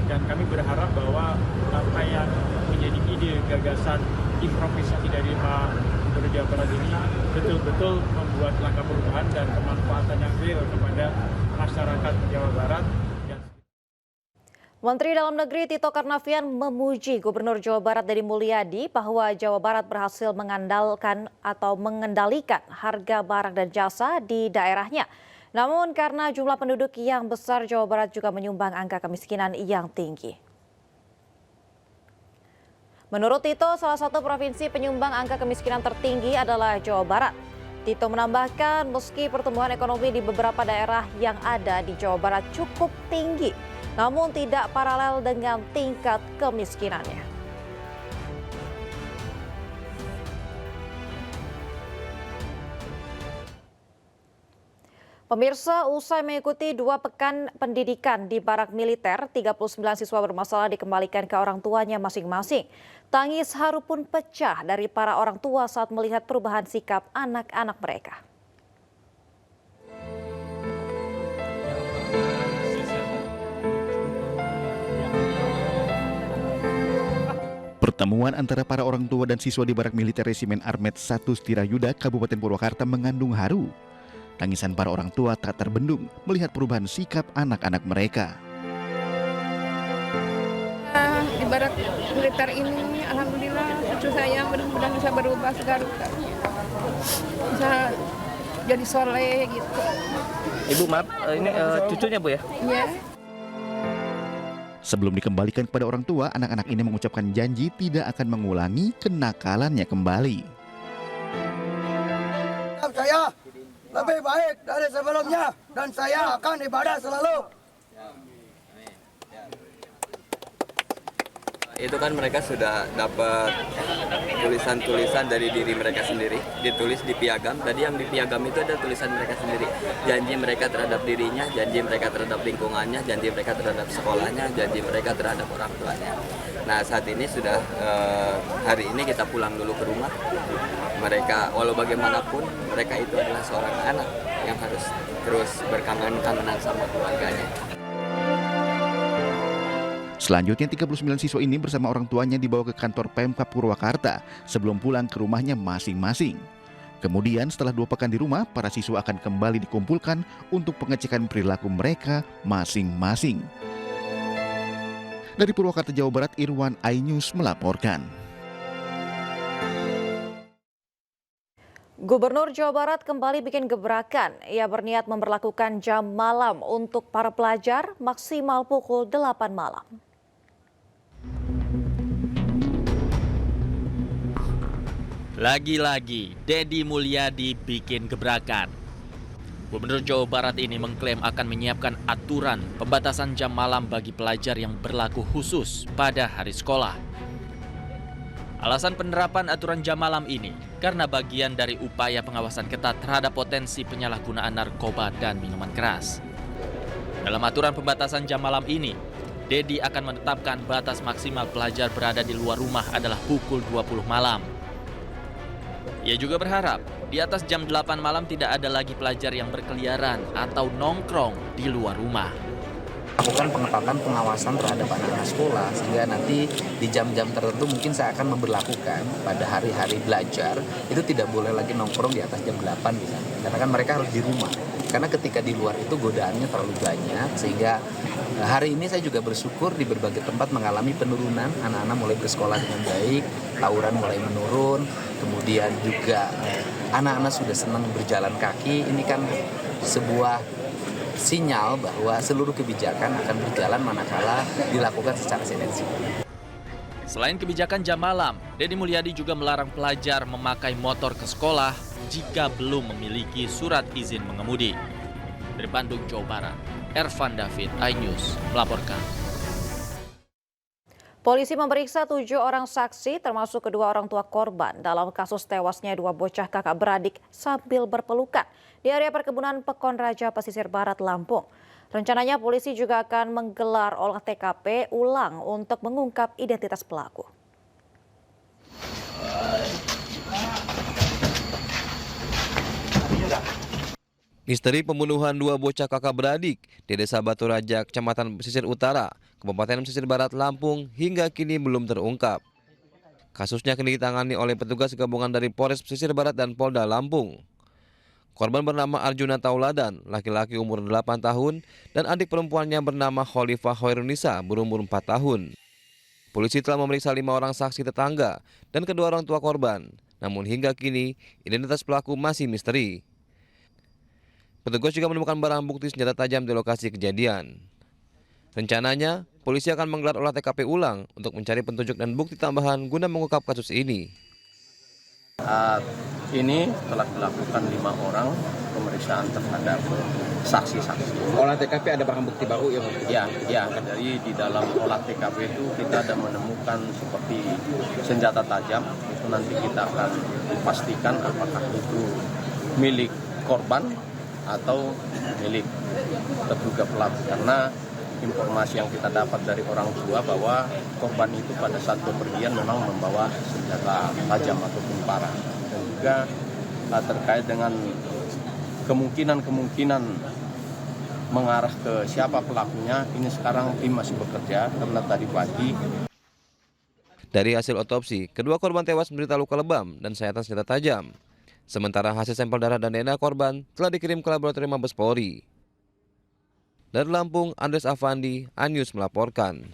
dan kami berharap bahwa apa yang menjadi ide gagasan improvisasi dari Pak Gubernur Jawa Barat ini betul-betul membuat langkah perubahan dan kemanfaatan yang real kepada masyarakat Jawa Barat. Menteri Dalam Negeri Tito Karnavian memuji Gubernur Jawa Barat Deddy Mulyadi bahwa Jawa Barat berhasil mengendalikan harga barang dan jasa di daerahnya. Namun karena jumlah penduduk yang besar, Jawa Barat juga menyumbang angka kemiskinan yang tinggi. Menurut Tito, salah satu provinsi penyumbang angka kemiskinan tertinggi adalah Jawa Barat. Tito menambahkan meski pertumbuhan ekonomi di beberapa daerah yang ada di Jawa Barat cukup tinggi, namun tidak paralel dengan tingkat kemiskinannya. Pemirsa, usai mengikuti 2 pekan pendidikan di barak militer, 39 siswa bermasalah dikembalikan ke orang tuanya masing-masing. Tangis haru pun pecah dari para orang tua saat melihat perubahan sikap anak-anak mereka. Pertemuan antara para orang tua dan siswa di barak militer Resimen Armet 1 Setirayuda, Kabupaten Purwakarta mengandung haru. Tangisan para orang tua tak terbendung melihat perubahan sikap anak-anak mereka. Di barak militer ini, alhamdulillah cucu saya mudah-mudahan bisa berubah segala-galanya. Bisa jadi soleh gitu. Ibu maaf, ini cucunya Bu ya? Iya. Sebelum dikembalikan kepada orang tua, anak-anak ini mengucapkan janji tidak akan mengulangi kenakalannya kembali. Saya lebih baik dari sebelumnya dan saya akan ibadah selalu. Itu kan mereka sudah dapat tulisan-tulisan dari diri mereka sendiri, ditulis di piagam. Tadi yang di piagam itu ada tulisan mereka sendiri, janji mereka terhadap dirinya, janji mereka terhadap lingkungannya, janji mereka terhadap sekolahnya, janji mereka terhadap orang tuanya. Nah saat ini sudah hari ini kita pulang dulu ke rumah. Mereka walau bagaimanapun mereka itu adalah seorang anak yang harus terus berkangen-kangenan sama keluarganya. Selanjutnya 39 siswa ini bersama orang tuanya dibawa ke kantor Pemkab Purwakarta sebelum pulang ke rumahnya masing-masing. Kemudian setelah 2 pekan di rumah, para siswa akan kembali dikumpulkan untuk pengecekan perilaku mereka masing-masing. Dari Purwakarta, Jawa Barat, Irwan iNews melaporkan. Gubernur Jawa Barat kembali bikin gebrakan. Ia berniat memberlakukan jam malam untuk para pelajar maksimal pukul 8 malam. Lagi-lagi, Deddy Mulyadi bikin gebrakan. Gubernur Jawa Barat ini mengklaim akan menyiapkan aturan pembatasan jam malam bagi pelajar yang berlaku khusus pada hari sekolah. Alasan penerapan aturan jam malam ini karena bagian dari upaya pengawasan ketat terhadap potensi penyalahgunaan narkoba dan minuman keras. Dalam aturan pembatasan jam malam ini, Deddy akan menetapkan batas maksimal pelajar berada di luar rumah adalah pukul 20 malam. Ia juga berharap di atas jam 8 malam tidak ada lagi pelajar yang berkeliaran atau nongkrong di luar rumah. Lakukan pengetatan pengawasan terhadap anak-anak sekolah sehingga nanti di jam-jam tertentu mungkin saya akan memberlakukan pada hari-hari belajar itu tidak boleh lagi nongkrong di atas jam 8 misalnya. Karena kan mereka harus di rumah. Karena ketika di luar itu godaannya terlalu banyak sehingga hari ini saya juga bersyukur di berbagai tempat mengalami penurunan, anak-anak mulai bersekolah dengan baik, tawuran mulai menurun, kemudian juga anak-anak sudah senang berjalan kaki. Ini kan sebuah sinyal bahwa seluruh kebijakan akan berjalan manakala dilakukan secara sinergi. Selain kebijakan jam malam, Deddy Mulyadi juga melarang pelajar memakai motor ke sekolah jika belum memiliki surat izin mengemudi. Dari Bandung, Jawa Barat, Ervan David, iNews melaporkan. Polisi memeriksa 7 orang saksi termasuk kedua orang tua korban dalam kasus tewasnya 2 bocah kakak beradik sambil berpelukan di area perkebunan Pekon Raja Pesisir Barat, Lampung. Rencananya polisi juga akan menggelar olah TKP ulang untuk mengungkap identitas pelaku. Misteri pembunuhan dua bocah kakak beradik di Desa Batu Raja, Kecamatan Pesisir Utara, Kabupaten Pesisir Barat, Lampung hingga kini belum terungkap. Kasusnya kini ditangani oleh petugas gabungan dari Polres Pesisir Barat dan Polda Lampung. Korban bernama Arjuna Tauladan, laki-laki umur 8 tahun, dan adik perempuannya bernama Khalifah Hoirunisa berumur 4 tahun. Polisi telah memeriksa 5 orang saksi tetangga dan kedua orang tua korban. Namun hingga kini, identitas pelaku masih misteri. Petugas juga menemukan barang bukti senjata tajam di lokasi kejadian. Rencananya, polisi akan menggelar olah TKP ulang untuk mencari petunjuk dan bukti tambahan guna mengungkap kasus ini. Ini telah dilakukan 5 orang pemeriksaan terhadap saksi-saksi. Olah TKP ada barang bukti baru ya? Ya. Jadi di dalam olah TKP itu kita ada menemukan seperti senjata tajam. Itu nanti kita akan pastikan apakah itu milik korban atau milik terduga pelaku, karena informasi yang kita dapat dari orang tua bahwa korban itu pada saat bepergian memang membawa senjata tajam ataupun parang, dan juga terkait dengan kemungkinan mengarah ke siapa pelakunya. Ini sekarang tim masih bekerja karena tadi pagi. Dari hasil otopsi, kedua korban tewas menderita luka lebam dan sayatan senjata tajam. Sementara hasil sampel darah dan DNA korban telah dikirim ke laboratorium Mabes Polri. Dari Lampung, Andres Afandi, Anyus melaporkan.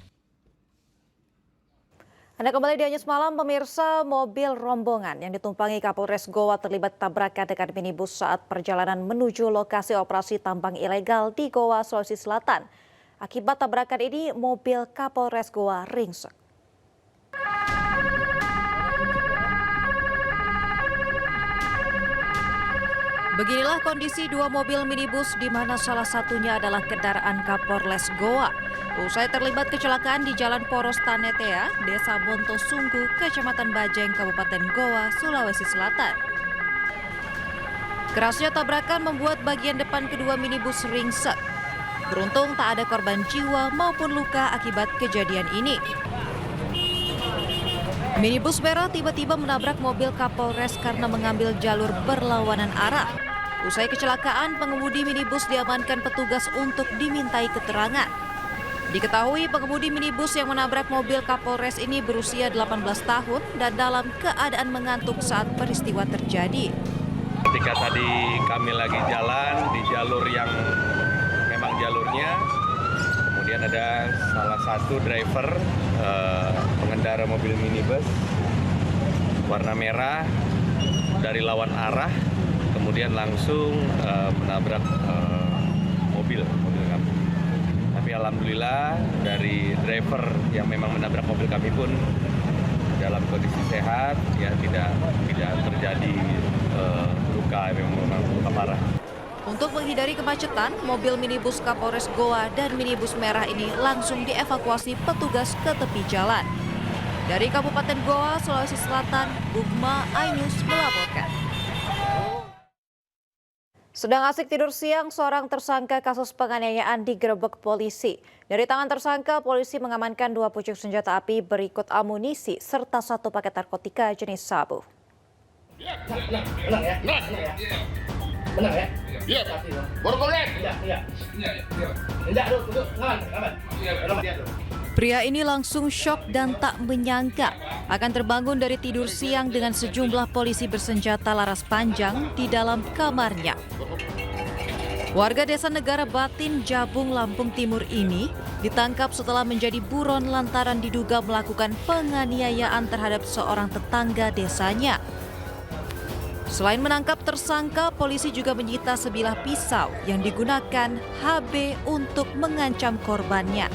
Anda kembali di Anyus Malam, pemirsa. Mobil rombongan yang ditumpangi Kapolres Goa terlibat tabrakan dengan minibus saat perjalanan menuju lokasi operasi tambang ilegal di Goa, Sulawesi Selatan. Akibat tabrakan ini, mobil Kapolres Goa ringsek. Beginilah kondisi dua mobil minibus di mana salah satunya adalah kendaraan Kapolres Goa. Usai terlibat kecelakaan di Jalan Poros Tanetea, Desa Bontosunggu, Kecamatan Bajeng, Kabupaten Goa, Sulawesi Selatan. Kerasnya tabrakan membuat bagian depan kedua minibus ringsek. Beruntung tak ada korban jiwa maupun luka akibat kejadian ini. Minibus merah tiba-tiba menabrak mobil Kapolres karena mengambil jalur berlawanan arah. Usai kecelakaan, pengemudi minibus diamankan petugas untuk dimintai keterangan. Diketahui pengemudi minibus yang menabrak mobil Kapolres ini berusia 18 tahun dan dalam keadaan mengantuk saat peristiwa terjadi. Ketika tadi kami lagi jalan di jalur yang memang jalurnya, kemudian ada salah satu driver pengendara mobil minibus warna merah dari lawan arah, kemudian langsung menabrak mobil kami. Tapi alhamdulillah dari driver yang memang menabrak mobil kami pun dalam kondisi sehat, ya tidak terjadi luka yang memang luka parah. Untuk menghindari kemacetan, mobil minibus Kapolres Goa dan minibus merah ini langsung dievakuasi petugas ke tepi jalan. Dari Kabupaten Goa, Sulawesi Selatan, Bugma Ainus melaporkan. Sedang asik tidur siang, seorang tersangka kasus penganiayaan digerebek polisi. Dari tangan tersangka, polisi mengamankan 2 pucuk senjata api berikut amunisi serta 1 paket narkotika jenis sabu. Benar ya? Iya. Baru komplek. Iya. Enggak, duduk. Pria ini langsung syok dan tak menyangka akan terbangun dari tidur siang dengan sejumlah polisi bersenjata laras panjang di dalam kamarnya. Warga Desa Negara Batin, Jabung, Lampung Timur ini ditangkap setelah menjadi buron lantaran diduga melakukan penganiayaan terhadap seorang tetangga desanya. Selain menangkap tersangka, polisi juga menyita sebilah pisau yang digunakan HB untuk mengancam korbannya.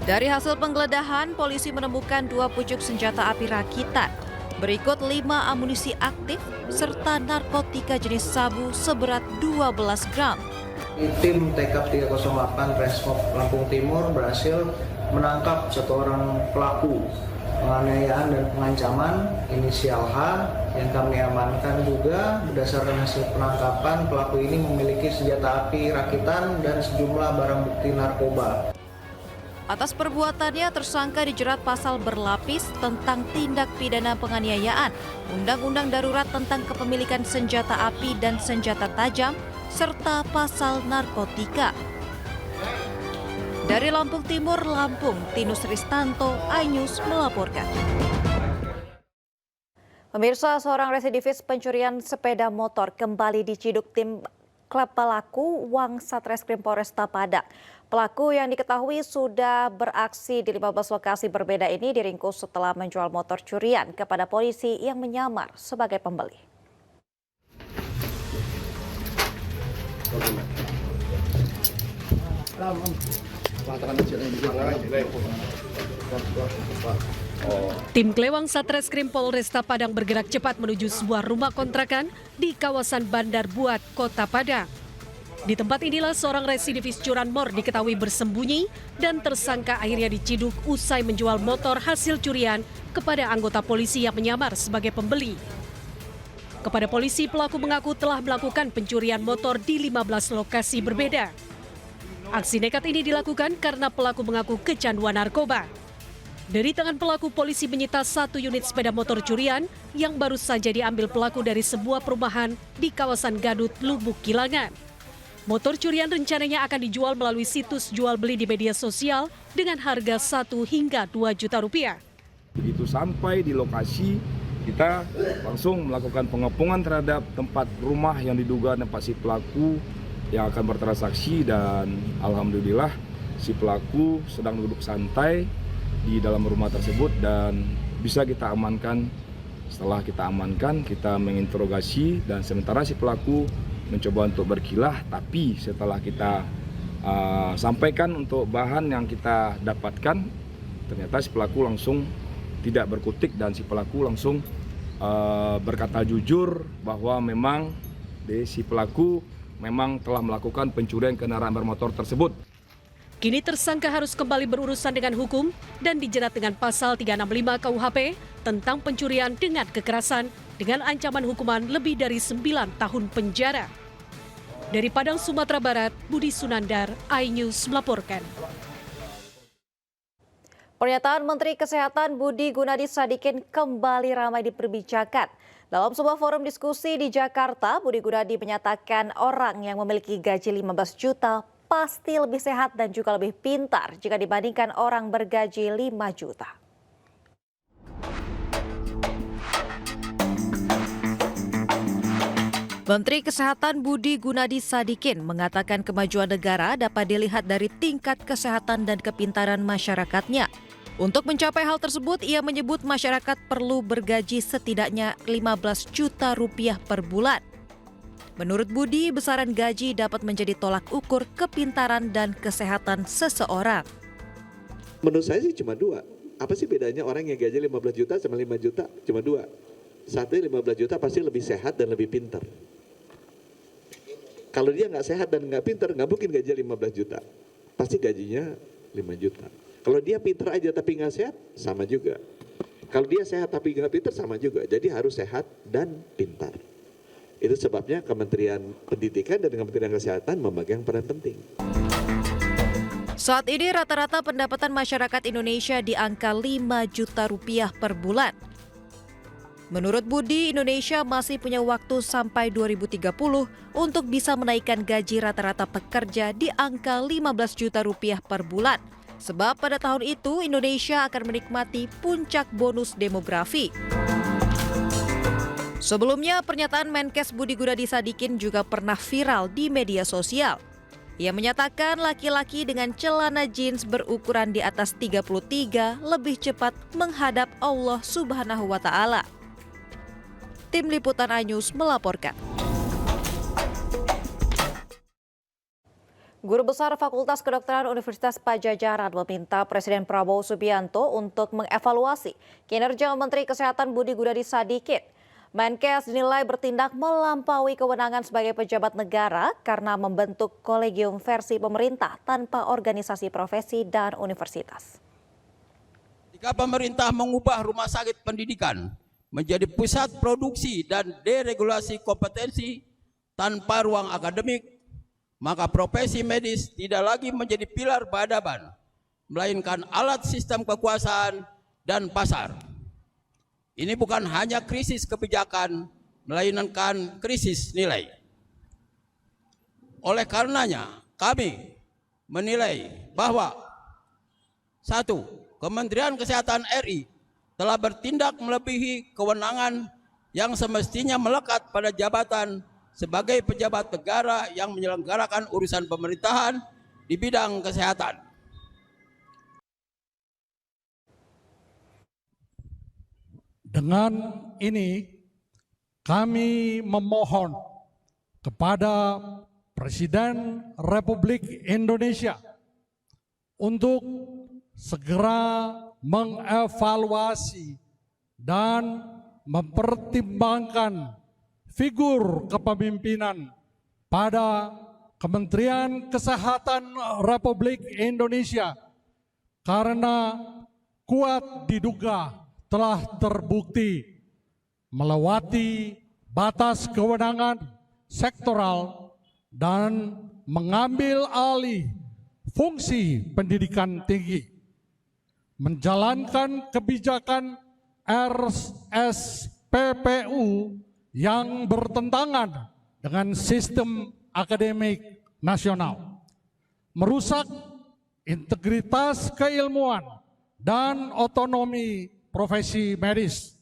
Dari hasil penggeledahan, polisi menemukan 2 pucuk senjata api rakitan, berikut 5 amunisi aktif, serta narkotika jenis sabu seberat 12 gram. Tim TK 308 Resmob Lampung Timur berhasil menangkap 1 orang pelaku penganiayaan dan pengancaman inisial H yang kami amankan juga. Berdasarkan hasil penangkapan, pelaku ini memiliki senjata api rakitan dan sejumlah barang bukti narkoba. Atas perbuatannya, tersangka dijerat pasal berlapis tentang tindak pidana penganiayaan, Undang-Undang Darurat tentang kepemilikan senjata api dan senjata tajam, serta pasal narkotika. Dari Lampung Timur, Lampung, Tinus Ristanto, iNews melaporkan. Pemirsa, seorang residivis pencurian sepeda motor kembali diciduk tim pelaku uang Satreskrim Polresta Padang. Pelaku yang diketahui sudah beraksi di 15 lokasi berbeda ini diringkus setelah menjual motor curian kepada polisi yang menyamar sebagai pembeli. Tim Klewang Satreskrim Polresta Padang bergerak cepat menuju sebuah rumah kontrakan di kawasan Bandar Buat, Kota Padang. Di tempat inilah seorang residivis curanmor diketahui bersembunyi dan tersangka akhirnya diciduk usai menjual motor hasil curian kepada anggota polisi yang menyamar sebagai pembeli. Kepada polisi, pelaku mengaku telah melakukan pencurian motor di 15 lokasi berbeda. Aksi nekat ini dilakukan karena pelaku mengaku kecanduan narkoba. Dari tangan pelaku, polisi menyita 1 unit sepeda motor curian yang baru saja diambil pelaku dari sebuah perumahan di kawasan Gadut, Lubuk Kilangan. Motor curian rencananya akan dijual melalui situs jual beli di media sosial dengan harga 1 hingga 2 juta rupiah. Begitu sampai di lokasi, kita langsung melakukan pengepungan terhadap tempat rumah yang diduga tempat si pelaku yang akan bertransaksi, dan alhamdulillah si pelaku sedang duduk santai di dalam rumah tersebut dan bisa kita amankan. Setelah kita amankan, kita menginterogasi dan sementara si pelaku mencoba untuk berkilah, tapi setelah kita sampaikan untuk bahan yang kita dapatkan, ternyata si pelaku langsung tidak berkutik dan si pelaku langsung berkata jujur bahwa memang si pelaku memang telah melakukan pencurian kendaraan bermotor tersebut. Kini tersangka harus kembali berurusan dengan hukum dan dijerat dengan pasal 365 KUHP tentang pencurian dengan kekerasan dengan ancaman hukuman lebih dari 9 tahun penjara. Dari Padang, Sumatera Barat, Budi Sunandar, iNews melaporkan. Pernyataan Menteri Kesehatan Budi Gunadi Sadikin kembali ramai diperbincangkan. Dalam sebuah forum diskusi di Jakarta, Budi Gunadi menyatakan orang yang memiliki gaji 15 juta pasti lebih sehat dan juga lebih pintar jika dibandingkan orang bergaji 5 juta. Menteri Kesehatan Budi Gunadi Sadikin mengatakan kemajuan negara dapat dilihat dari tingkat kesehatan dan kepintaran masyarakatnya. Untuk mencapai hal tersebut, ia menyebut masyarakat perlu bergaji setidaknya 15 juta rupiah per bulan. Menurut Budi, besaran gaji dapat menjadi tolak ukur kepintaran dan kesehatan seseorang. Menurut saya sih cuma 2. Apa sih bedanya orang yang gaji 15 juta sama 5 juta? Cuma 2. Satu, 15 juta pasti lebih sehat dan lebih pintar. Kalau dia nggak sehat dan nggak pintar, nggak mungkin gaji 15 juta. Pasti gajinya 5 juta. Kalau dia pintar aja tapi nggak sehat, sama juga. Kalau dia sehat tapi nggak pintar, sama juga. Jadi harus sehat dan pintar. Itu sebabnya Kementerian Pendidikan dan Kementerian Kesehatan memegang peran penting. Saat ini rata-rata pendapatan masyarakat Indonesia di angka 5 juta rupiah per bulan. Menurut Budi, Indonesia masih punya waktu sampai 2030 untuk bisa menaikkan gaji rata-rata pekerja di angka 15 juta rupiah per bulan. Sebab pada tahun itu Indonesia akan menikmati puncak bonus demografi. Sebelumnya, pernyataan Menkes Budi Gunadi Sadikin juga pernah viral di media sosial. Ia menyatakan laki-laki dengan celana jeans berukuran di atas 33 lebih cepat menghadap Allah Subhanahu wa Ta'ala. Tim Liputan iNews melaporkan. Guru Besar Fakultas Kedokteran Universitas Padjadjaran meminta Presiden Prabowo Subianto untuk mengevaluasi kinerja Menteri Kesehatan Budi Gunadi Sadikin. Menkes dinilai bertindak melampaui kewenangan sebagai pejabat negara karena membentuk kolegium versi pemerintah tanpa organisasi profesi dan universitas. Jika pemerintah mengubah rumah sakit pendidikan menjadi pusat produksi dan deregulasi kompetensi tanpa ruang akademik, maka profesi medis tidak lagi menjadi pilar peradaban, melainkan alat sistem kekuasaan dan pasar. Ini bukan hanya krisis kebijakan, melainkan krisis nilai. Oleh karenanya, kami menilai bahwa 1. Kementerian Kesehatan RI telah bertindak melebihi kewenangan yang semestinya melekat pada jabatan sebagai pejabat negara yang menyelenggarakan urusan pemerintahan di bidang kesehatan. Dengan ini, kami memohon kepada Presiden Republik Indonesia untuk segera mengevaluasi dan mempertimbangkan figur kepemimpinan pada Kementerian Kesehatan Republik Indonesia karena kuat diduga telah terbukti melewati batas kewenangan sektoral dan mengambil alih fungsi pendidikan tinggi, menjalankan kebijakan RSPPU yang bertentangan dengan sistem akademik nasional, merusak integritas keilmuan dan otonomi profesi medis,